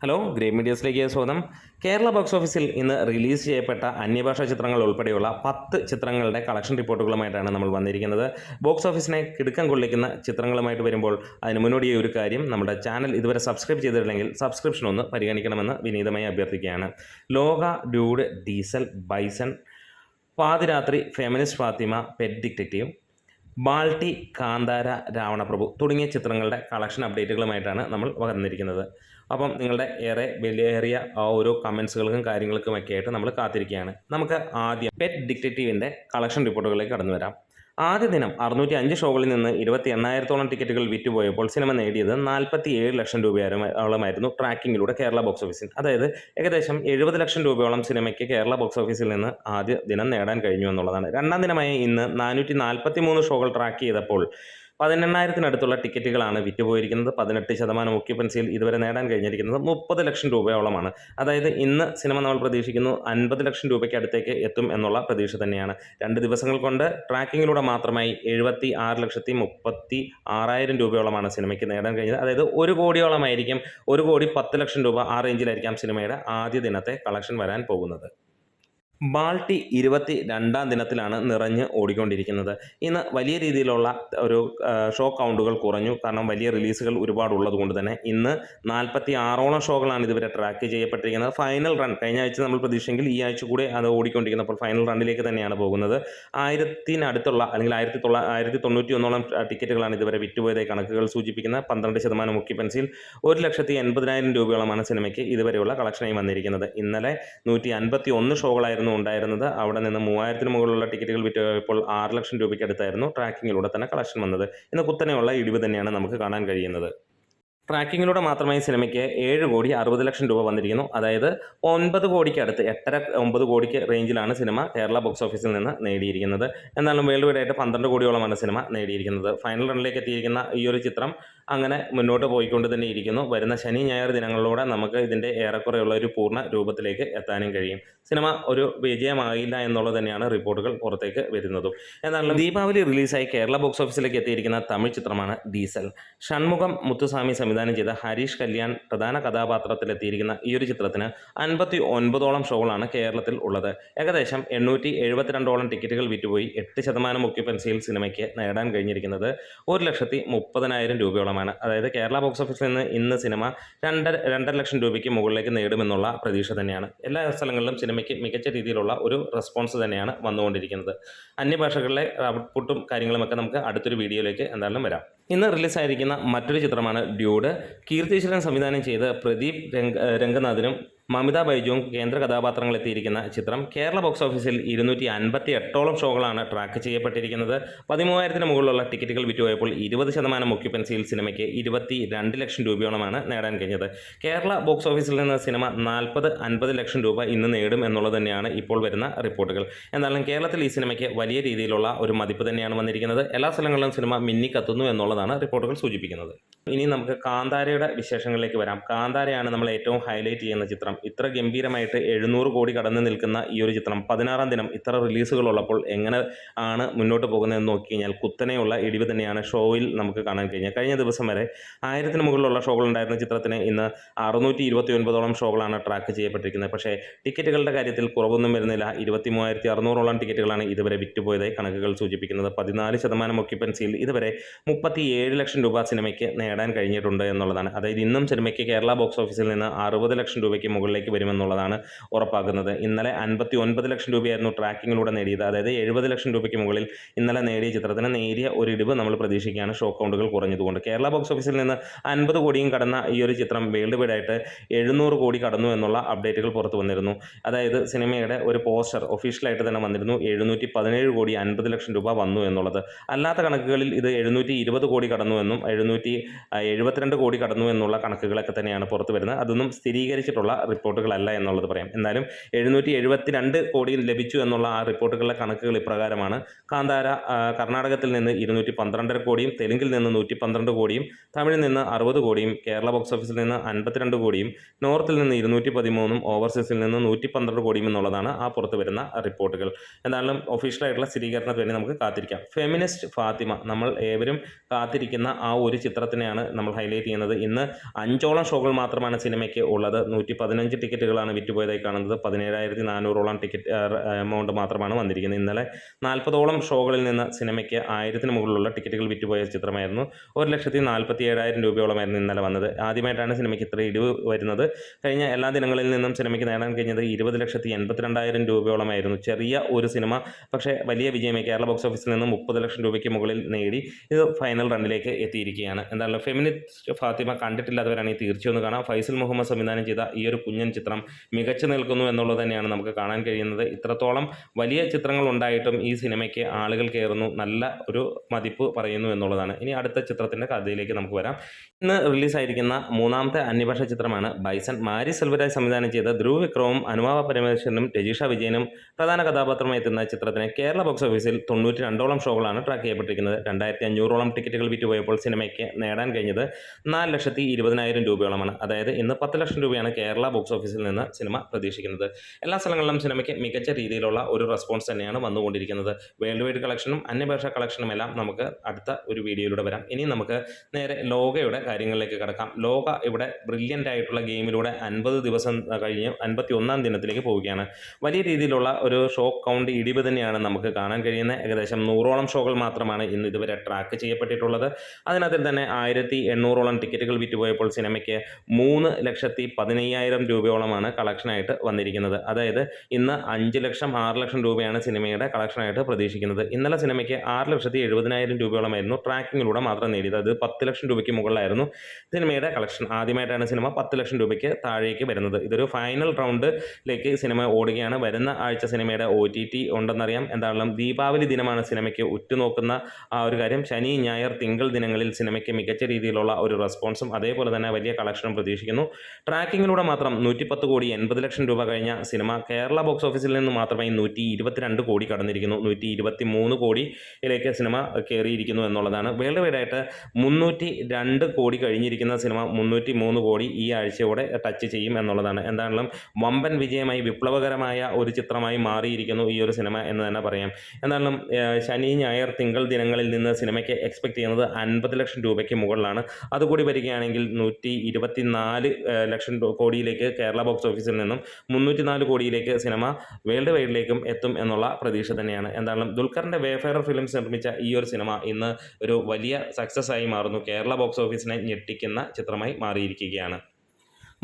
Hello great മീഡിയസിലേക്ക് സ്വാഗതം. Kerala box ഓഫീസിൽ ഇന്ന് റിലീസ് ചെയ്യപ്പെട്ട അന്യഭാഷാ ചിത്രങ്ങൾ ഉൾപ്പെടെയുള്ള 10 ചിത്രങ്ങളുടെ കളക്ഷൻ റിപ്പോർട്ടുകളുമായിട്ടാണ് നമ്മൾ വന്നിരിക്കുന്നത്. ബോക്സ് ഓഫീസിനെ കിടുക്കം കൊള്ളിക്കുന്ന ചിത്രങ്ങളുമായിട്ട് വരുമ്പോൾ അതിന് മുന്നോടിയായ ഒരു കാര്യം, നമ്മുടെ ചാനൽ ഇതുവരെ സബ്സ്ക്രൈബ് ചെയ്തിട്ടില്ലെങ്കിൽ സബ്സ്ക്രിപ്ഷൻ ഒന്ന് പരിഗണിക്കണമെന്ന് വിനീതമായി അഭ്യർത്ഥിക്കുകയാണ്. Loka, Dude, Diesel, Bison, Pathirathri, Feminist Fathima, Pet Detective, Balti, Kantara, Ravanaprabhu തുടങ്ങിയ ചിത്രങ്ങളുടെ കളക്ഷൻ അപ്ഡേറ്റുകളുമായിട്ടാണ് നമ്മൾ വന്നിരിക്കുന്നത്. അപ്പം നിങ്ങളുടെ ഏറെ വിലയേറിയ ഓരോ കമൻസുകൾക്കും കാര്യങ്ങൾക്കുമൊക്കെ ആയിട്ട് നമ്മൾ കാത്തിരിക്കുകയാണ്. നമുക്ക് ആദ്യം പെറ്റ് ഡിറ്റക്റ്റീവിൻ്റെ കളക്ഷൻ റിപ്പോർട്ടുകളിലേക്ക് കടന്നു വരാം. ആദ്യ ദിനം 605 ഷോകളിൽ നിന്ന് 28,000-ഓളം ടിക്കറ്റുകൾ വിറ്റുപോയപ്പോൾ സിനിമ നേടിയത് 47 ലക്ഷം രൂപയോളമായിരുന്നു ട്രാക്കിങ്ങിലൂടെ കേരള ബോക്സ് ഓഫീസിൽ. അതായത് ഏകദേശം 70 ലക്ഷം രൂപയോളം സിനിമയ്ക്ക് കേരള ബോക്സ് ഓഫീസിൽ നിന്ന് ആദ്യ ദിനം നേടാൻ കഴിഞ്ഞു എന്നുള്ളതാണ്. രണ്ടാം ദിനമായ ഇന്ന് 443 ഷോകൾ ട്രാക്ക് ചെയ്തപ്പോൾ 18,000-അടുത്തുള്ള ടിക്കറ്റുകളാണ് വിറ്റുപോയിരിക്കുന്നത്. 18% ഒക്യുപ്പൻസിയിൽ ഇതുവരെ നേടാൻ കഴിഞ്ഞിരിക്കുന്നത് 30 ലക്ഷം രൂപയോളമാണ്. അതായത് ഇന്ന് സിനിമ നമ്മൾ പ്രതീക്ഷിക്കുന്നു 50 ലക്ഷം രൂപയ്ക്ക് അടുത്തേക്ക് എത്തും എന്നുള്ള പ്രതീക്ഷ തന്നെയാണ്. 2 ദിവസങ്ങൾ കൊണ്ട് ട്രാക്കിങ്ങിലൂടെ മാത്രമായി 76,36,000 രൂപയോളമാണ് സിനിമയ്ക്ക് നേടാൻ കഴിഞ്ഞത്. അതായത് 1 കോടിയോളമായിരിക്കും, 1,10,00,000 രൂപ ആ റേഞ്ചിലായിരിക്കാം സിനിമയുടെ ആദ്യ ദിനത്തെ കളക്ഷൻ വരാൻ പോകുന്നത്. ബാൾട്ടി 22-ാം ദിനത്തിലാണ് നിറഞ്ഞ് ഓടിക്കൊണ്ടിരിക്കുന്നത്. ഇന്ന് വലിയ രീതിയിലുള്ള ഒരു ഷോ കൗണ്ടുകൾ കുറഞ്ഞു. കാരണം വലിയ റിലീസുകൾ ഒരുപാടുള്ളത് കൊണ്ട് തന്നെ ഇന്ന് 46ഓളം ഷോകളാണ് ഇതുവരെ ട്രാക്ക് ചെയ്യപ്പെട്ടിരിക്കുന്നത്. ഫൈനൽ റൺ കഴിഞ്ഞ ആഴ്ച നമ്മൾ പ്രതീക്ഷിച്ചെങ്കിൽ ഈ ആഴ്ച കൂടെ അത് ഓടിക്കൊണ്ടിരിക്കുന്നപ്പോൾ ഫൈനൽ റണ്ണിലേക്ക് തന്നെയാണ് പോകുന്നത്. 1000-നടുത്തുള്ള അല്ലെങ്കിൽ 1091ഓളം ടിക്കറ്റുകളാണ് ഇതുവരെ വിറ്റുപോയതായി കണക്കുകൾ സൂചിപ്പിക്കുന്നത്. 12% ഒക്യുപ്പൻസിയിൽ 1,80,000 രൂപയോളമാണ് സിനിമയ്ക്ക് ഇതുവരെയുള്ള കളക്ഷനായി വന്നിരിക്കുന്നത്. ഇന്നലെ 151 ഷോകളായിരുന്നു ഉണ്ടായിരുന്നത്. അവിടെ നിന്ന് 3,000-ന് മുകളിലുള്ള ടിക്കറ്റുകൾ വിറ്റപ്പോൾ 6 ലക്ഷം രൂപയ്ക്ക് അടുത്തായിരുന്നു ട്രാക്കിങ്ങിലൂടെ തന്നെ കളക്ഷൻ വന്നത്. ഇന്ന് കുത്തനെയുള്ള ഇടിവ് തന്നെയാണ് നമുക്ക് കാണാൻ കഴിയുന്നത്. ട്രാക്കിങ്ങിലൂടെ മാത്രമായി സിനിമയ്ക്ക് 7,60,00,000 രൂപ വന്നിരിക്കുന്നു. അതായത് 9 കോടിക്ക് അടുത്ത് 8.5-9 കോടിക്ക് റേഞ്ചിലാണ് സിനിമ കേരള ബോക്സ് ഓഫീസിൽ നിന്ന് നേടിയിരിക്കുന്നത്. എന്നാലും വേൾഡ് വൈഡ് ആയിട്ട് 12 കോടിയോളമാണ് സിനിമ നേടിയിരിക്കുന്നത്. ഫൈനൽ റണ്ണിലേക്ക് എത്തിയിരിക്കുന്ന ഈ ഒരു ചിത്രം അങ്ങനെ മുന്നോട്ട് പോയിക്കൊണ്ട് തന്നെ ഇരിക്കുന്നു. വരുന്ന ശനി ഞായർ ദിനങ്ങളിലൂടെ നമുക്ക് ഇതിൻ്റെ ഏറെക്കുറെയുള്ള ഒരു പൂർണ്ണ രൂപത്തിലേക്ക് എത്താനും കഴിയും. സിനിമ ഒരു വിജയമാകില്ല എന്നുള്ളത് തന്നെയാണ് റിപ്പോർട്ടുകൾ പുറത്തേക്ക് വരുന്നതും. എന്നാലും ദീപാവലി റിലീസായി കേരള ബോക്സ് ഓഫീസിലേക്ക് എത്തിയിരിക്കുന്ന തമിഴ് ചിത്രമാണ് ഡീസൽ. ഷൺമുഖം മുത്തുസ്വാമി സംവിധാനം ചെയ്ത ഹരീഷ് കല്യാൺ പ്രധാന കഥാപാത്രത്തിലെത്തിയിരിക്കുന്ന ഈ ഒരു ചിത്രത്തിന് 59ഓളം ഷോകളാണ് കേരളത്തിൽ ഉള്ളത്. ഏകദേശം 872ഓളം ടിക്കറ്റുകൾ വിറ്റുപോയി 8% ഒക്യുപ്പൻസിയിൽ സിനിമയ്ക്ക് നേടാൻ കഴിഞ്ഞിരിക്കുന്നത് 1,30,000 രൂപയോളമാണ്. അതായത് കേരള ബോക്സ് ഓഫീസിൽ നിന്ന് ഇന്ന് സിനിമ 2.5 ലക്ഷം രൂപയ്ക്ക് മുകളിലേക്ക് നേടുമെന്നുള്ള പ്രതീക്ഷ തന്നെയാണ്. എല്ലാ സ്ഥലങ്ങളിലും സിനിമയ്ക്ക് മികച്ച രീതിയിലുള്ള ഒരു റെസ്പോൺസ് തന്നെയാണ് വന്നുകൊണ്ടിരിക്കുന്നത്. അന്യഭാഷകളിലെ ഔട്ട്പുട്ടും കാര്യങ്ങളുമൊക്കെ നമുക്ക് അടുത്തൊരു വീഡിയോയിലേക്ക് എന്തായാലും വരാം. ഇന്ന് റിലീസായിരിക്കുന്ന മറ്റൊരു ചിത്രമാണ് ഡ്യൂഡ്. കീർത്തീശ്വരൻ സംവിധാനം ചെയ്ത് പ്രദീപ് രംഗനാഥനും മമിത ബൈജുവും കേന്ദ്ര കഥാപാത്രങ്ങളെത്തിയിരിക്കുന്ന ചിത്രം കേരള ബോക്സ് ഓഫീസിൽ 258ഓളം ഷോകളാണ് ട്രാക്ക് ചെയ്യപ്പെട്ടിരിക്കുന്നത്. 13,000-ന് മുകളിലുള്ള ടിക്കറ്റുകൾ വിറ്റുപോയപ്പോൾ 20% ഒക്യുപ്പൻസിയിൽ സിനിമയ്ക്ക് 22 ലക്ഷം രൂപയോളമാണ് നേടാൻ കഴിഞ്ഞത്. കേരള ബോക്സ് ഓഫീസിൽ നിന്ന് സിനിമ 40-50 ലക്ഷം രൂപ ഇന്ന് നേടും എന്നുള്ളത് തന്നെയാണ് ഇപ്പോൾ വരുന്ന റിപ്പോർട്ടുകൾ. എന്നാലും കേരളത്തിൽ ഈ സിനിമയ്ക്ക് വലിയ രീതിയിലുള്ള ഒരു മതിപ്പ് തന്നെയാണ് വന്നിരിക്കുന്നത്. എല്ലാ സ്ഥലങ്ങളിലും സിനിമ മിന്നിക്കത്തുന്നു എന്നുള്ളതാണ് റിപ്പോർട്ടുകൾ സൂചിപ്പിക്കുന്നത്. ഇനി നമുക്ക് കാന്താരയുടെ വിശേഷങ്ങളിലേക്ക് വരാം. കാന്താരയാണ് നമ്മൾ ഏറ്റവും ഹൈലൈറ്റ് ചെയ്യുന്ന ചിത്രം. ഇത്ര ഗംഭീരമായിട്ട് 700 കോടി കടന്നു നിൽക്കുന്ന ഈ ഒരു ചിത്രം 16-ാം ദിനം ഇത്ര റിലീസുകളുള്ളപ്പോൾ എങ്ങനെ ആണ് മുന്നോട്ട് പോകുന്നതെന്ന് നോക്കി കഴിഞ്ഞാൽ കുത്തനെയുള്ള ഇടിവ് തന്നെയാണ് ഷോയിൽ നമുക്ക് കാണാൻ കഴിഞ്ഞത്. കഴിഞ്ഞ ദിവസം വരെ 1000-ന് മുകളിലുള്ള ഷോകൾ ഉണ്ടായിരുന്ന ചിത്രത്തിന് ഇന്ന് 629ഓളം ഷോകളാണ് ട്രാക്ക് ചെയ്യപ്പെട്ടിരിക്കുന്നത്. പക്ഷേ ടിക്കറ്റുകളുടെ കാര്യത്തിൽ കുറവൊന്നും വരുന്നില്ല. 23,600ഓളം ടിക്കറ്റുകളാണ് ഇതുവരെ വിറ്റുപോയതായി കണക്കുകൾ സൂചിപ്പിക്കുന്നത്. 14% ഒക്യുപ്പൻസിയിൽ ഇതുവരെ 37 ലക്ഷം രൂപ സിനിമയ്ക്ക് നേടാൻ കഴിഞ്ഞിട്ടുണ്ട് എന്നുള്ളതാണ്. അതായത് ഇന്നും സിനിമയ്ക്ക് കേരള ബോക്സ് ഓഫീസിൽ നിന്ന് 60 ലക്ഷം രൂപയ്ക്ക് മുകളിലേക്ക് വരുമെന്നുള്ളതാണ് ഉറപ്പാക്കുന്നത്. ഇന്നലെ 59 ലക്ഷം രൂപയായിരുന്നു ട്രാക്കിങ്ങിലൂടെ നേടിയത്. അതായത് 70 ലക്ഷം രൂപയ്ക്ക് മുകളിൽ ഇന്നലെ നേടിയ ചിത്രത്തിന് നേരിയ ഒരു ഇടിവ് നമ്മൾ പ്രതീക്ഷിക്കുകയാണ് ഷോ കൗണ്ടുകൾ കുറഞ്ഞതുകൊണ്ട്. കേരള ബോക്സ് ഓഫീസിൽ നിന്ന് 50 കോടിയും കടന്ന ഈ ഒരു ചിത്രം വേൾഡ് വൈഡ് ആയിട്ട് 700 കോടി കടന്നു എന്നുള്ള അപ്ഡേറ്റുകൾ പുറത്തു വന്നിരുന്നു. അതായത് സിനിമയുടെ ഒരു പോസ്റ്റർ ഒഫീഷ്യലായിട്ട് തന്നെ വന്നിരുന്നു. 717 കോടി 50 ലക്ഷം രൂപ വന്നു എന്നുള്ളത്. അല്ലാത്ത കണക്കുകളിൽ ഇത് 720 കോടി കടന്നു എന്നും 772 കോടി കടന്നു എന്നുള്ള കണക്കുകളൊക്കെ തന്നെയാണ് പുറത്തു വരുന്നത്. അതൊന്നും സ്ഥിരീകരിച്ചിട്ടുള്ള റിപ്പോർട്ടുകളല്ല എന്നുള്ളത് പറയാം. എന്നാലും 772 കോടി ലഭിച്ചു എന്നുള്ള ആ റിപ്പോർട്ടുകളിലെ കണക്കുകൾ ഇപ്രകാരമാണ്. കാന്താര കർണാടകത്തിൽ നിന്ന് 212.5 കോടിയും തെലുങ്കിൽ നിന്ന് 112 കോടിയും തമിഴിൽ നിന്ന് 60 കോടിയും കേരള ബോക്സ് ഓഫീസിൽ നിന്ന് 52 കോടിയും നോർത്തിൽ നിന്ന് 213 ഓവർസീസിൽ നിന്ന് 112 കോടിയും എന്നുള്ളതാണ് ആ പുറത്ത് വരുന്ന റിപ്പോർട്ടുകൾ. എന്തായാലും ഒഫീഷ്യലായിട്ടുള്ള സ്ഥിരീകരണത്തിന് വേണ്ടി നമുക്ക് കാത്തിരിക്കാം. ഫെമിനിസ്റ്റ് ഫാത്തിമ നമ്മൾ ഏവരും കാത്തിരിക്കുന്ന ആ ഒരു ചിത്രത്തിനെയാണ് നമ്മൾ ഹൈലൈറ്റ് ചെയ്യുന്നത്. ഇന്ന് 5ഓളം ഷോകൾ മാത്രമാണ് സിനിമയ്ക്ക് ഉള്ളത്. 115 ടിക്കറ്റുകളാണ് വിറ്റുപോയതായി കാണുന്നത്. 17,400ഓളം ടിക്കറ്റ് എമൗണ്ട് മാത്രമാണ് വന്നിരിക്കുന്നത്. ഇന്നലെ 40ഓളം ഷോകളിൽ നിന്ന് സിനിമയ്ക്ക് 1000-ന് മുകളിലുള്ള ടിക്കറ്റുകൾ വിറ്റുപോയ ചിത്രമായിരുന്നു. 1,47,000 രൂപയോളമായിരുന്നു ഇന്നലെ വന്നത്. ആദ്യമായിട്ടാണ് സിനിമയ്ക്ക് ഇത്ര ഇടിവ് വരുന്നത്. കഴിഞ്ഞ എല്ലാ ദിനങ്ങളിൽ നിന്നും സിനിമയ്ക്ക് നേടാൻ കഴിഞ്ഞത് 20,82,000 രൂപയോളമായിരുന്നു. ചെറിയ ഒരു സിനിമ, പക്ഷേ വലിയ വിജയമായി കേരള ബോക്സ് ഓഫീസിൽ നിന്ന് 30 ലക്ഷം രൂപയ്ക്ക് മുകളിൽ നേടി ഇത് ഫൈനൽ റണ്ണിലേക്ക് എത്തിയിരിക്കുകയാണ്. എന്തായാലും ഫെമിനിസ്റ്റ് ഫാത്തിമ കണ്ടിട്ടില്ലാത്തവരാണെങ്കിൽ തീർച്ചയായും ഒന്ന് കാണാം. ഫൈസൽ മുഹമ്മദ് സംവിധാനം ചെയ്ത ഈ ഒരു കുഞ്ഞൻ ചിത്രം മികച്ചു നിൽക്കുന്നു എന്നുള്ളത് തന്നെയാണ് നമുക്ക് കാണാൻ കഴിയുന്നത്. ഇത്രത്തോളം വലിയ ചിത്രങ്ങൾ ഉണ്ടായിട്ടും ഈ സിനിമയ്ക്ക് ആളുകൾ കയറുന്നു, നല്ല ഒരു മതിപ്പ് പറയുന്നു എന്നുള്ളതാണ്. ഇനി അടുത്ത ചിത്രത്തിൻ്റെ കഥയിലേക്ക് നമുക്ക് വരാം. ഇന്ന് റിലീസായിരിക്കുന്ന മൂന്നാമത്തെ അന്യഭാഷ ചിത്രമാണ് ബൈസൺ. മാരി സെൽവരാജ് സംവിധാനം ചെയ്ത ധ്രുവ് വിക്രമും അനുപമ പരമേശ്വരനും രജിഷ വിജയനും പ്രധാന കഥാപാത്രമായി എത്തുന്ന ചിത്രത്തിന് കേരള ബോക്സ് ഓഫീസിൽ 92ഓളം ഷോകളാണ് ട്രാക്ക് ചെയ്യപ്പെട്ടിരിക്കുന്നത്. 2,500ഓളം ടിക്കറ്റുകൾ വിറ്റുപോയപ്പോൾ സിനിമയ്ക്ക് നേടാൻ കഴിഞ്ഞത് 4,20,000 രൂപയോളമാണ്. അതായത് ഇന്ന് 10 ലക്ഷം രൂപയാണ് കേരള ബോക്സ് ഓഫീസിൽ നിന്ന് സിനിമ പ്രതീക്ഷിക്കുന്നത്. എല്ലാ സ്ഥലങ്ങളിലും സിനിമയ്ക്ക് മികച്ച രീതിയിലുള്ള ഒരു റെസ്പോൺസ് തന്നെയാണ് വന്നുകൊണ്ടിരിക്കുന്നത്. വേൾഡ് വൈഡ് കളക്ഷനും അന്യഭാഷാ കളക്ഷനും എല്ലാം നമുക്ക് അടുത്ത ഒരു വീഡിയോയിലൂടെ വരാം. ഇനി നമുക്ക് നേരെ ലോകയുടെ കാര്യങ്ങളിലേക്ക് കടക്കാം. ലോക ഇവിടെ ബ്രില്യൻ്റ് ആയിട്ടുള്ള ഗെയിമിലൂടെ 50 ദിവസം കഴിഞ്ഞ് 51ാം ദിനത്തിലേക്ക് പോവുകയാണ്. വലിയ രീതിയിലുള്ള ഒരു ഷോ കൗണ്ട് ഇടിവ് തന്നെയാണ് നമുക്ക് കാണാൻ കഴിയുന്നത്. ഏകദേശം 100ഓളം ഷോകൾ മാത്രമാണ് ഇന്ന് ഇതുവരെ ട്രാക്ക് ചെയ്യപ്പെട്ടിട്ടുള്ളത്. അതിനകത്തിൽ തന്നെ 1,800ഓളം ടിക്കറ്റുകൾ വിറ്റുപോയപ്പോൾ സിനിമയ്ക്ക് 3,15,000 രൂപയോളമാണ് കളക്ഷനായിട്ട് വന്നിരിക്കുന്നത്. അതായത് ഇന്ന് 5 ലക്ഷം 6 ലക്ഷം രൂപയാണ് സിനിമയുടെ കളക്ഷനായിട്ട് പ്രതീക്ഷിക്കുന്നത്. ഇന്നലെ സിനിമയ്ക്ക് 6,70,000 രൂപയോളമായിരുന്നു ട്രാക്കിങ്ങിലൂടെ മാത്രം നേടിയത്. അത് 10 ലക്ഷം രൂപയ്ക്ക് മുകളിലായിരുന്നു സിനിമയുടെ കളക്ഷൻ. ആദ്യമായിട്ടാണ് സിനിമ 10 ലക്ഷം രൂപയ്ക്ക് താഴേക്ക് വരുന്നത്. ഇതൊരു ഫൈനൽ റൗണ്ടിലേക്ക് സിനിമ ഓടുകയാണ്. വരുന്ന ആഴ്ച സിനിമയുടെ OTT ഉണ്ടെന്നറിയാം. എന്തായാലും ദീപാവലി ദിനമാണ് സിനിമയ്ക്ക് ഉറ്റുനോക്കുന്ന ആ ഒരു കാര്യം. ശനി ഞായർ തിങ്കൾ ദിനങ്ങളിൽ സിനിമയ്ക്ക് മികച്ച രീതിയിലുള്ള ഒരു റെസ്പോൺസും അതേപോലെ തന്നെ വലിയ കളക്ഷനും പ്രതീക്ഷിക്കുന്നു. ട്രാക്കിങ്ങിലൂടെ മാത്രം 110 കോടി 80 ലക്ഷം രൂപ കഴിഞ്ഞ സിനിമ കേരള ബോക്സ് ഓഫീസിൽ നിന്ന് മാത്രമായി 122 കോടി കടന്നിരിക്കുന്നു. 123 കോടിയിലേക്ക് സിനിമ കയറിയിരിക്കുന്നു എന്നുള്ളതാണ്. വേൾഡ് വൈഡായിട്ട് 302 കോടി കഴിഞ്ഞിരിക്കുന്ന സിനിമ 303 കോടി ഈ ആഴ്ചയോടെ ടച്ച് ചെയ്യും എന്നുള്ളതാണ്. എന്തായാലും വമ്പൻ വിജയമായി വിപ്ലവകരമായ ഒരു ചിത്രമായി മാറിയിരിക്കുന്നു ഈ ഒരു സിനിമ എന്ന് തന്നെ പറയാം. എന്തായാലും ശനി ഞായർ തിങ്കൾ ദിനങ്ങളിൽ നിന്ന് സിനിമയ്ക്ക് എക്സ്പെക്ട് ചെയ്യുന്നത് 50 ലക്ഷം രൂപയ്ക്ക് മുകളിലാണ്. അതുകൂടി വരികയാണെങ്കിൽ 124 ലക്ഷം കോടിയിലേക്ക് കേരള ബോക്സ് ഓഫീസിൽ നിന്നും 304 കോടിയിലേക്ക് സിനിമ വേൾഡ് വൈഡിലേക്കും എത്തും എന്നുള്ള പ്രതീക്ഷ തന്നെയാണ്. എന്തായാലും ദുൽഖറിൻ്റെ വേഫെയർ ഫിലിംസ് നിർമ്മിച്ച ഈ ഒരു സിനിമ ഇന്ന് ഒരു വലിയ സക്സസ് ആയി മാറുന്നു. കേരള ബോക്സ് ഓഫീസിനെ ഞെട്ടിക്കുന്ന ചിത്രമായി മാറിയിരിക്കുകയാണ്.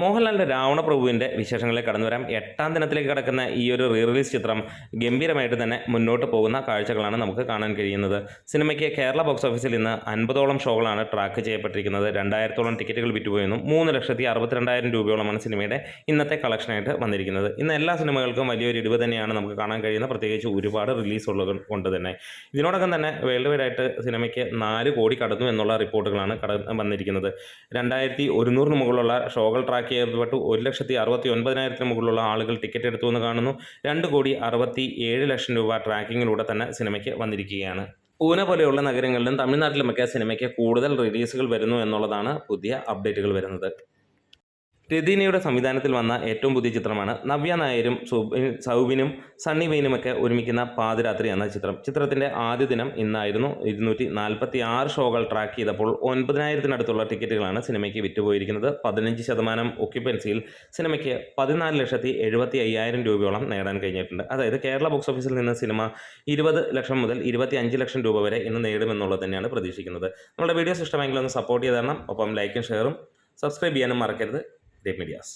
മോഹൻലാലിൻ്റെ രാവണപ്രഭുവിൻ്റെ വിശേഷങ്ങളിലേക്ക് കടന്നു വരാം. 8ാം ദിനത്തിലേക്ക് കടക്കുന്ന ഈ ഒരു റിലീസ് ചിത്രം ഗംഭീരമായിട്ട് തന്നെ മുന്നോട്ട് പോകുന്ന കാഴ്ചകളാണ് നമുക്ക് കാണാൻ കഴിയുന്നത്. സിനിമയ്ക്ക് കേരള ബോക്സ് ഓഫീസിൽ ഇന്ന് 50ഓളം ഷോകളാണ് ട്രാക്ക് ചെയ്യപ്പെട്ടിരിക്കുന്നത്. 2,000ഓളം ടിക്കറ്റുകൾ വിറ്റുപോയെന്നും 3,62,000 രൂപയോളമാണ് സിനിമയുടെ ഇന്നത്തെ കളക്ഷനായിട്ട് വന്നിരിക്കുന്നത്. ഇന്ന് എല്ലാ സിനിമകൾക്കും വലിയൊരു ഇടിവ് തന്നെയാണ് നമുക്ക് കാണാൻ കഴിയുന്നത്, പ്രത്യേകിച്ച് ഒരുപാട് റിലീസ് ഉള്ളത് കൊണ്ട് തന്നെ. ഇതിനോടകം തന്നെ വേൾഡ് വൈഡായിട്ട് സിനിമയ്ക്ക് 4 കോടി കടന്നു എന്നുള്ള റിപ്പോർട്ടുകളാണ് വന്നിരിക്കുന്നത്. 2,100-ന് മുകളിലുള്ള ഷോകൾ ട്രാക്ക് ചെയ്യപ്പെട്ടു. 1,69,000 മുകളിലുള്ള ആളുകൾ ടിക്കറ്റ് എടുത്തു എന്ന് കാണുന്നു. 2,67 ലക്ഷം രൂപ ട്രാക്കിങ്ങിലൂടെ തന്നെ സിനിമയ്ക്ക് വന്നിരിക്കുകയാണ്. പൂന പോലെയുള്ള നഗരങ്ങളിലും തമിഴ്നാട്ടിലുമൊക്കെ സിനിമയ്ക്ക് കൂടുതൽ റിലീസുകൾ വരുന്നു എന്നുള്ളതാണ് പുതിയ അപ്ഡേറ്റുകൾ വരുന്നത്. രതീനയുടെ സംവിധാനത്തിൽ വന്ന ഏറ്റവും പുതിയ ചിത്രമാണ് നവ്യ നായരും സൗബിനും സണ്ണി വെയിനുമൊക്കെ ഒരുമിക്കുന്ന പാതിരാത്രി എന്ന ചിത്രം. ചിത്രത്തിൻ്റെ ആദ്യ ദിനം ഇന്നായിരുന്നു. 246 ഷോകൾ ട്രാക്ക് ചെയ്തപ്പോൾ 9,000-നടുത്തുള്ള ടിക്കറ്റുകളാണ് സിനിമയ്ക്ക് വിറ്റുപോയിരിക്കുന്നത്. 15% ഒക്യുപ്പൻസിയിൽ സിനിമയ്ക്ക് 14,70,500 രൂപയോളം നേടാൻ കഴിഞ്ഞിട്ടുണ്ട്. അതായത് കേരള ബോക്സ് ഓഫീസിൽ നിന്ന് സിനിമ 20 ലക്ഷം മുതൽ 25 ലക്ഷം രൂപ വരെ ഇന്ന് നേടുമെന്നുള്ളത് തന്നെയാണ് പ്രതീക്ഷിക്കുന്നത്. നമ്മുടെ വീഡിയോസ് ഇഷ്ടമെങ്കിൽ ഒന്ന് സപ്പോർട്ട് ചെയ്ത് തരണം. ഒപ്പം ലൈക്കും ഷെയറും സബ്സ്ക്രൈബ് ചെയ്യാനും മറക്കരുത്. Great medias.